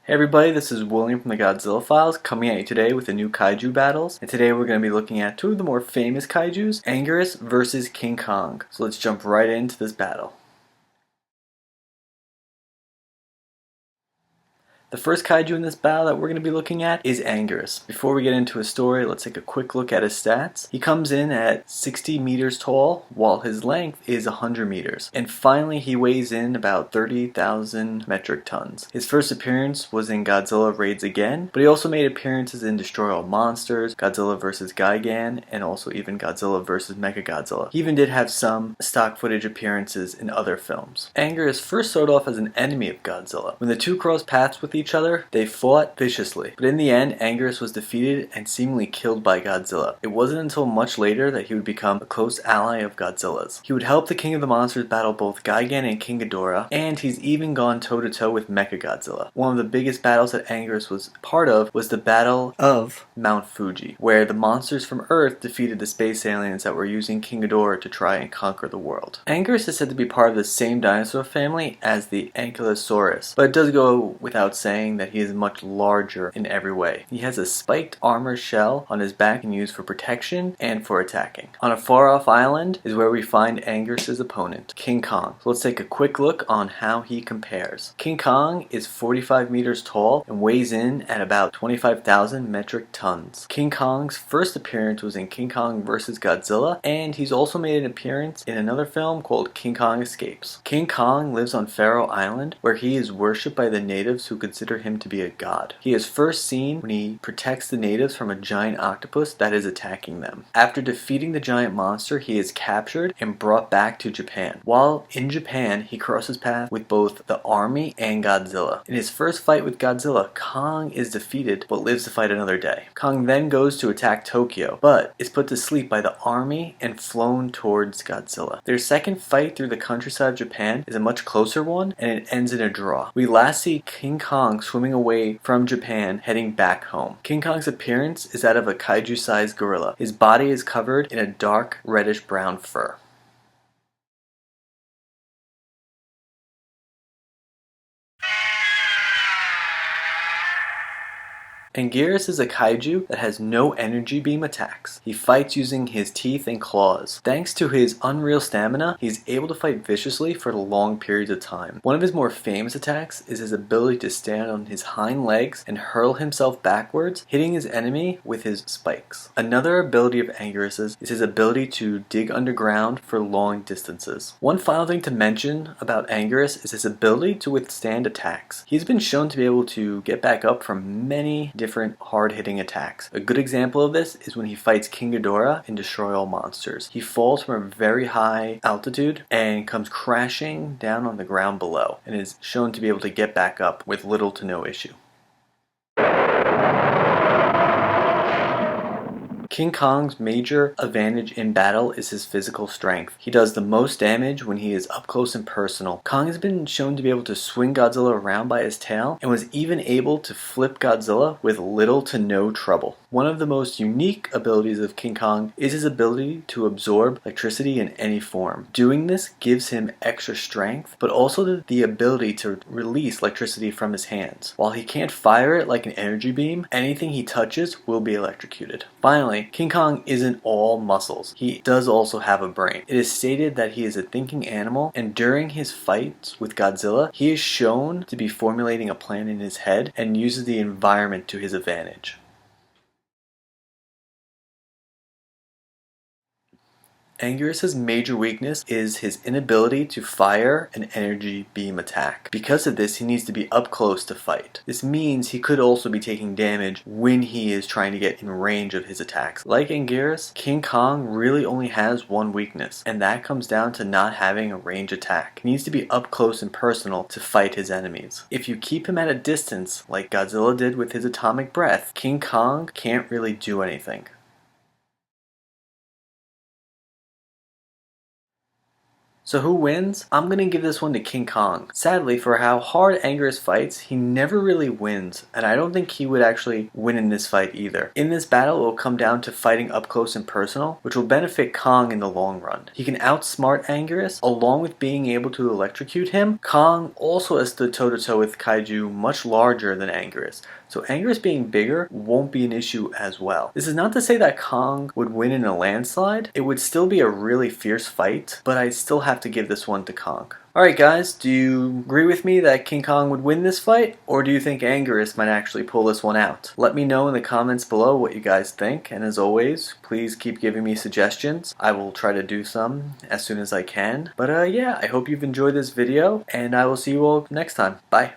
Hey everybody, this is William from the Godzilla Files coming at you today with the new Kaiju battles. And today we're going to be looking at two of the more famous Kaijus, Anguirus versus King Kong. So let's jump right into this battle. The first Kaiju in this battle that we're going to be looking at is Anguirus. Before we get into his story, let's take a quick look at his stats. He comes in at 60 meters tall, while his length is 100 meters. And finally, he weighs in about 30,000 metric tons. His first appearance was in Godzilla Raids Again, but he also made appearances in Destroy All Monsters, Godzilla vs. Gigan, and also even Godzilla vs. Mechagodzilla. He even did have some stock footage appearances in other films. Anguirus first started off as an enemy of Godzilla. When the two crossed paths with each other, they fought viciously. But in the end, Anguirus was defeated and seemingly killed by Godzilla. It wasn't until much later that he would become a close ally of Godzilla's. He would help the King of the Monsters battle both Gigan and King Ghidorah, and he's even gone toe-to-toe with Mechagodzilla. One of the biggest battles that Anguirus was part of was the Battle of Mount Fuji, where the monsters from Earth defeated the space aliens that were using King Ghidorah to try and conquer the world. Anguirus is said to be part of the same dinosaur family as the Ankylosaurus, but it does go without saying that he is much larger in every way. He has a spiked armor shell on his back and used for protection and for attacking. On a far-off island is where we find Anguirus' opponent, King Kong. So let's take a quick look on how he compares. King Kong is 45 meters tall and weighs in at about 25,000 metric tons. King Kong's first appearance was in King Kong vs. Godzilla, and he's also made an appearance in another film called King Kong Escapes. King Kong lives on Faroe Island, where he is worshipped by the natives who consider him to be a god. He is first seen when he protects the natives from a giant octopus that is attacking them. After defeating the giant monster, he is captured and brought back to Japan. While in Japan, he crosses paths with both the army and Godzilla. In his first fight with Godzilla, Kong is defeated but lives to fight another day. Kong then goes to attack Tokyo, but is put to sleep by the army and flown towards Godzilla. Their second fight through the countryside of Japan is a much closer one, and it ends in a draw. We last see King Kong swimming away from Japan, heading back home. King Kong's appearance is that of a kaiju-sized gorilla. His body is covered in a dark reddish-brown fur. Anguirus is a kaiju that has no energy beam attacks. He fights using his teeth and claws. Thanks to his unreal stamina, he's able to fight viciously for long periods of time. One of his more famous attacks is his ability to stand on his hind legs and hurl himself backwards, hitting his enemy with his spikes. Another ability of Anguirus's is his ability to dig underground for long distances. One final thing to mention about Anguirus is his ability to withstand attacks. He's been shown to be able to get back up from many different hard-hitting attacks. A good example of this is when he fights King Ghidorah in Destroy All Monsters. He falls from a very high altitude and comes crashing down on the ground below, and is shown to be able to get back up with little to no issue. King Kong's major advantage in battle is his physical strength. He does the most damage when he is up close and personal. Kong has been shown to be able to swing Godzilla around by his tail, and was even able to flip Godzilla with little to no trouble. One of the most unique abilities of King Kong is his ability to absorb electricity in any form. Doing this gives him extra strength, but also the ability to release electricity from his hands. While he can't fire it like an energy beam, anything he touches will be electrocuted. Finally, King Kong isn't all muscles. He does also have a brain. It is stated that he is a thinking animal, and during his fights with Godzilla, he is shown to be formulating a plan in his head and uses the environment to his advantage. Anguirus' major weakness is his inability to fire an energy beam attack. Because of this, he needs to be up close to fight. This means he could also be taking damage when he is trying to get in range of his attacks. Like Anguirus, King Kong really only has one weakness, and that comes down to not having a range attack. He needs to be up close and personal to fight his enemies. If you keep him at a distance, like Godzilla did with his atomic breath, King Kong can't really do anything. So who wins? I'm gonna give this one to King Kong. Sadly, for how hard Anguirus fights, he never really wins, and I don't think he would actually win in this fight either. In this battle, it will come down to fighting up close and personal, which will benefit Kong in the long run. He can outsmart Anguirus, along with being able to electrocute him. Kong also has stood toe-to-toe with Kaiju much larger than Anguirus, so Anguirus being bigger won't be an issue as well. This is not to say that Kong would win in a landslide. It would still be a really fierce fight, but I still have to give this one to Kong. Alright guys, do you agree with me that King Kong would win this fight, or do you think Anguirus might actually pull this one out? Let me know in the comments below what you guys think, and as always, please keep giving me suggestions. I will try to do some as soon as I can. But yeah, I hope you've enjoyed this video, and I will see you all next time. Bye.